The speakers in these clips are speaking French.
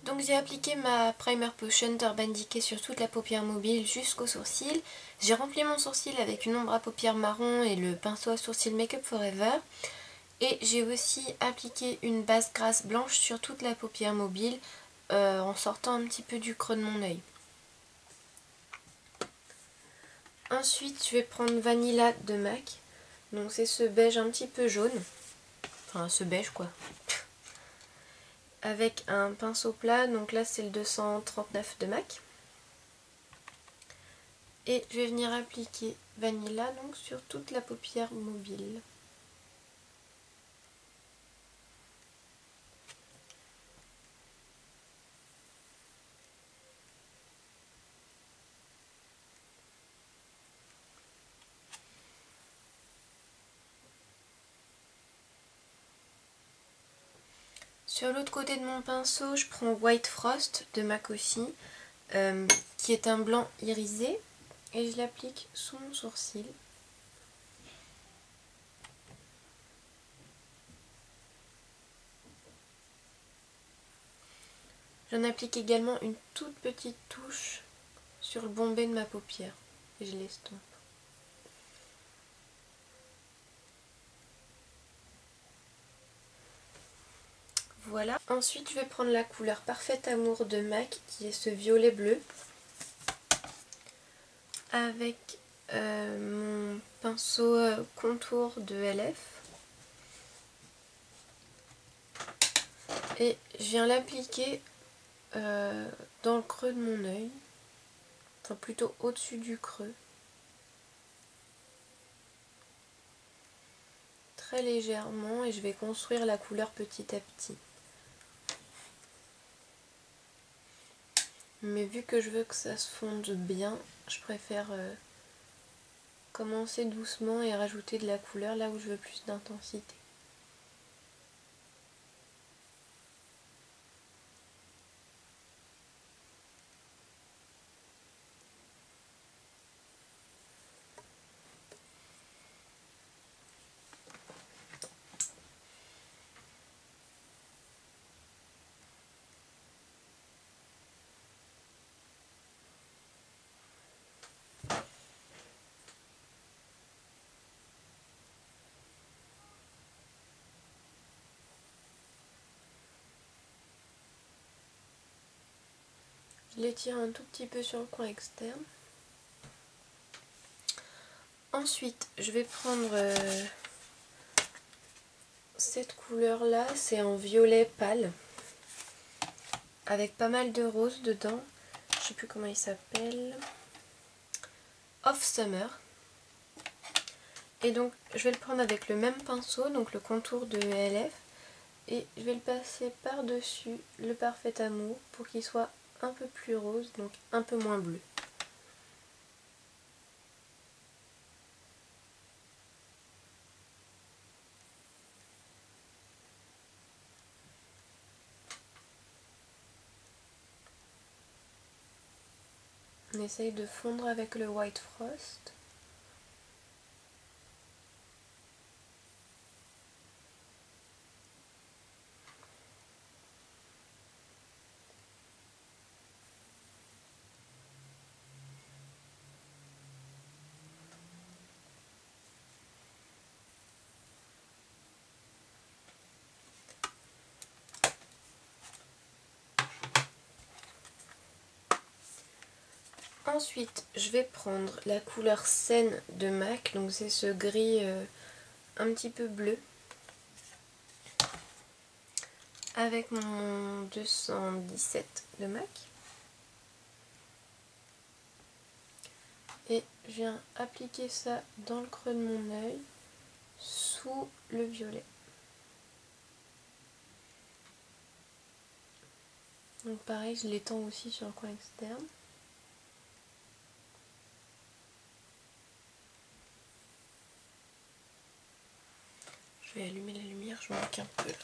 Donc j'ai appliqué ma Primer Potion d'Urban Decay sur toute la paupière mobile jusqu'au sourcil. J'ai rempli mon sourcil avec une ombre à paupières marron et le pinceau à sourcils Make Up Forever. Et j'ai aussi appliqué une base grasse blanche sur toute la paupière mobile en sortant un petit peu du creux de mon œil. Ensuite je vais prendre Vanilla de MAC. Donc c'est ce beige un petit peu jaune. Enfin ce beige quoi. Avec un pinceau plat, donc là c'est le 239 de MAC. Et je vais venir appliquer Vanilla donc sur toute la paupière mobile. Sur l'autre côté de mon pinceau, je prends White Frost de MAC aussi, qui est un blanc irisé, et je l'applique sous mon sourcil. J'en applique également une toute petite touche sur le bombé de ma paupière, et je l'estompe. Voilà. Ensuite, je vais prendre la couleur Parfait Amour de MAC, qui est ce violet bleu, avec mon pinceau contour de LF. Et je viens l'appliquer dans le creux de mon œil, enfin plutôt au-dessus du creux. Très légèrement, et je vais construire la couleur petit à petit. Mais vu que je veux que ça se fonde bien, je préfère commencer doucement et rajouter de la couleur là où je veux plus d'intensité. Je l'étire un tout petit peu sur le coin externe. Ensuite, je vais prendre cette couleur là, c'est en violet pâle, avec pas mal de rose dedans. Je sais plus comment il s'appelle. Off Summer. Et donc je vais le prendre avec le même pinceau, donc le contour de LF, et je vais le passer par-dessus le Parfait Amour pour qu'il soit un peu plus rose, donc un peu moins bleu. On essaye de fondre avec le White Frost. Ensuite, je vais prendre la couleur Scène de MAC, donc c'est ce gris un petit peu bleu, avec mon 217 de MAC. Et je viens appliquer ça dans le creux de mon œil, sous le violet. Donc pareil, je l'étends aussi sur le coin externe. Je vais allumer la lumière, je manque un peu là.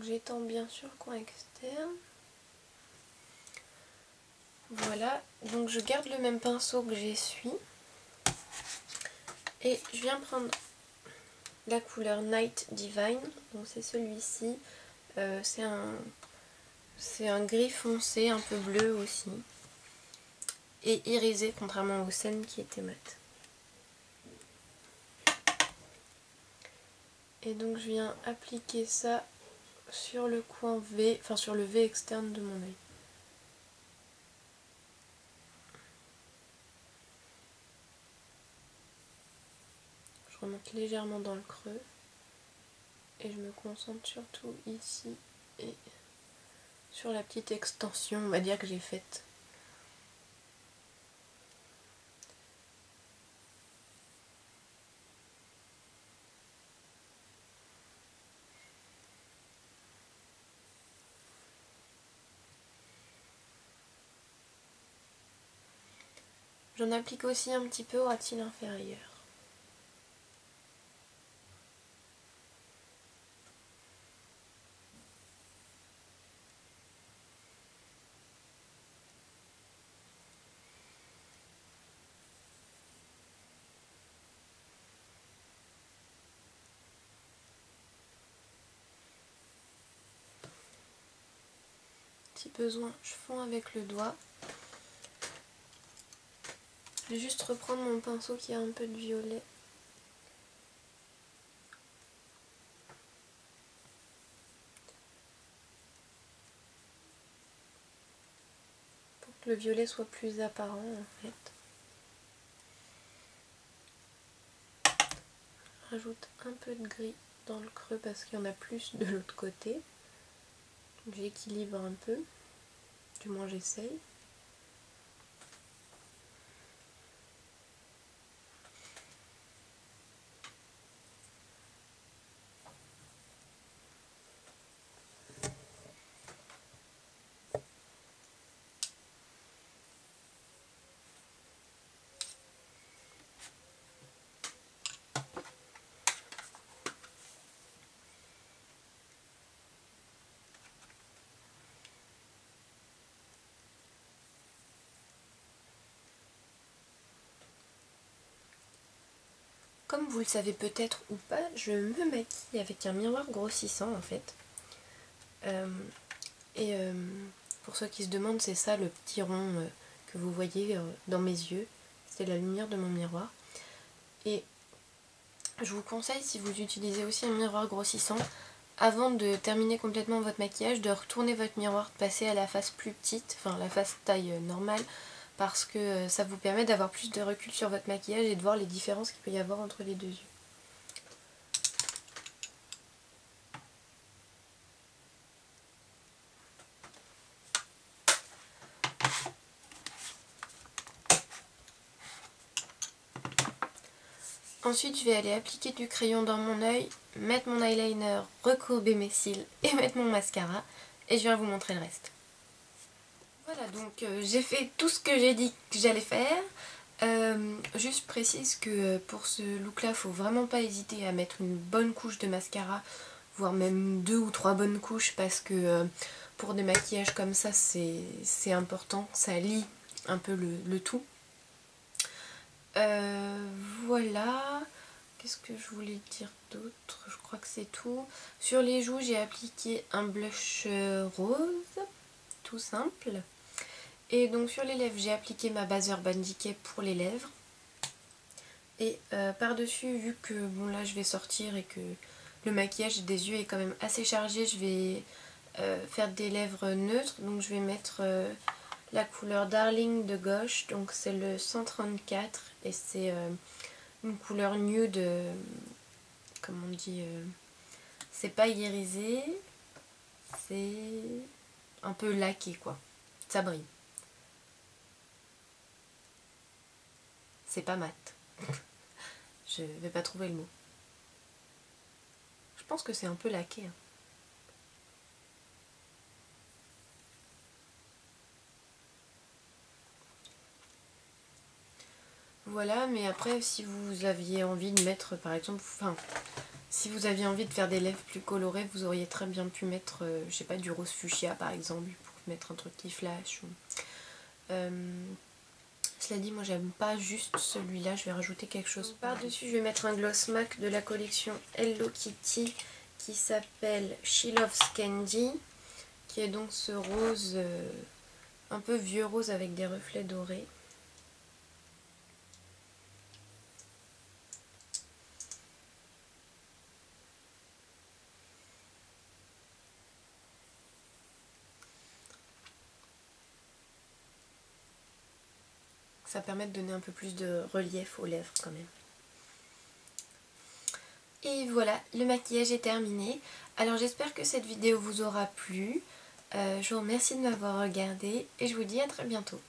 J'étends bien sûr le coin externe. Voilà, donc je garde le même pinceau que j'essuie. Et je viens prendre la couleur Night Divine, donc c'est celui-ci. C'est un gris foncé, un peu bleu aussi. Et irisé, contrairement au Sen qui était mat. Et donc je viens appliquer ça sur le coin V, enfin sur le V externe de mon œil. Je remonte légèrement dans le creux. Et je me concentre surtout ici et sur la petite extension, on va dire, que j'ai faite. J'en applique aussi un petit peu au ras de cils inférieur. Si besoin, je fonds avec le doigt. Je vais juste reprendre mon pinceau qui a un peu de violet. Pour que le violet soit plus apparent en fait. Je rajoute un peu de gris dans le creux parce qu'il y en a plus de l'autre côté. J'équilibre un peu, du moins j'essaye. Comme vous le savez peut-être ou pas, je me maquille avec un miroir grossissant en fait. Pour ceux qui se demandent, c'est ça le petit rond que vous voyez dans mes yeux. C'est la lumière de mon miroir. Et je vous conseille, si vous utilisez aussi un miroir grossissant, avant de terminer complètement votre maquillage, de retourner votre miroir, de passer à la face plus petite, enfin la face taille normale, parce que ça vous permet d'avoir plus de recul sur votre maquillage et de voir les différences qu'il peut y avoir entre les deux yeux. Ensuite, je vais aller appliquer du crayon dans mon œil, mettre mon eyeliner, recourber mes cils et mettre mon mascara. Et je viens vous montrer le reste. Voilà, donc j'ai fait tout ce que j'ai dit que j'allais faire. Juste précise que pour ce look là, faut vraiment pas hésiter à mettre une bonne couche de mascara, voire même 2 ou 3 bonnes couches, parce que pour des maquillages comme ça c'est important, ça lie un peu le tout. Voilà, qu'est-ce que je voulais dire d'autre? Je crois que c'est tout. Sur les joues, j'ai appliqué un blush rose, tout simple. Et donc sur les lèvres, j'ai appliqué ma base Urban Decay pour les lèvres. Et par-dessus, vu que bon là je vais sortir et que le maquillage des yeux est quand même assez chargé, je vais faire des lèvres neutres. Donc je vais mettre la couleur Darling de gauche, donc c'est le 134 et c'est une couleur nude, comme on dit, c'est pas irisé, c'est un peu laqué quoi, ça brille. C'est pas mat. Je vais pas trouver le mot. Je pense que c'est un peu laqué. Hein. Voilà, mais après si vous aviez envie de mettre par exemple, si vous aviez envie de faire des lèvres plus colorées, vous auriez très bien pu mettre, je sais pas, du rose fuchsia par exemple, pour mettre un truc qui flash. Cela dit, moi j'aime pas juste celui-là, je vais rajouter quelque chose par-dessus. Je vais mettre un gloss MAC de la collection Hello Kitty qui s'appelle She Loves Candy, qui est donc ce rose, un peu vieux rose avec des reflets dorés. Ça permet de donner un peu plus de relief aux lèvres quand même. Et voilà, le maquillage est terminé. Alors j'espère que cette vidéo vous aura plu. Je vous remercie de m'avoir regardé et je vous dis à très bientôt.